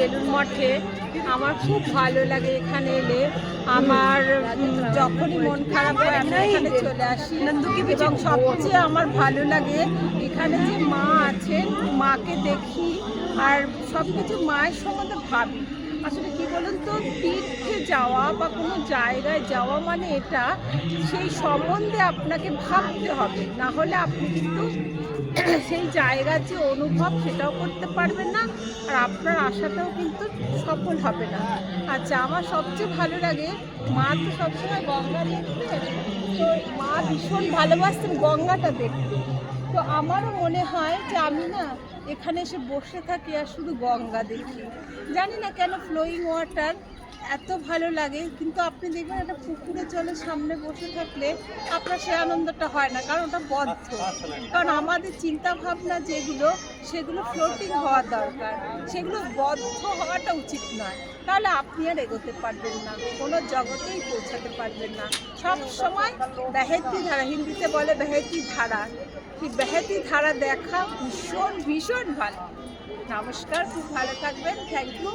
বেলুড় মঠে। আমার খুব ভালো লাগে এখানে এলে। আমার যখনই মন খারাপ হয় আমি এখানে চলে আসি। এবং সবচেয়ে আমার ভালো লাগে এখানে যে মা আছেন, মাকে দেখি আর সব কিছু মায়ের সম্বন্ধে ভাবি। আসলে কি বলুন তো, তীর্থে যাওয়া বা কোনো জায়গায় যাওয়া মানে এটা সেই সম্বন্ধে আপনাকে ভাবতে হবে, না হলে আপনি কিন্তু সেই জায়গার যে অনুভব সেটাও করতে পারবেন না, আর আপনার আশাটাও কিন্তু সফল হবে না। আচ্ছা, আমার সবচেয়ে ভালো লাগে, মা তো সবসময় গঙ্গা দেখতে, তো মা ভীষণ ভালোবাসতেন গঙ্গাটা দেখতে। তো আমারও মনে হয় যে আমি না এখানে এসে বসে থাকি আর শুধু গঙ্গা দেখি। জানি না কেন ফ্লোয়িং ওয়াটার এত ভালো লাগে, কিন্তু আপনি দেখবেন একটা পুকুরে জলের সামনে বসে থাকলে আপনার সে আনন্দটা হয় না, কারণ ওটা বদ্ধ। কারণ আমাদের চিন্তা ভাবনা যেগুলো, সেগুলো ফ্লোটিং হওয়া দরকার, সেগুলো বদ্ধ হওয়াটা উচিত নয়। তাহলে আপনি আর এগোতে পারবেন না, কোনো জগতেই পৌঁছাতে পারবেন না। সব সময় বেহেতি ধারা, হিন্দিতে বলে বেহেতি ধারা, সেই বেহেতি ধারা দেখা ভীষণ ভীষণ ভালো। নমস্কার, খুব ভালো থাকবেন। Thank you.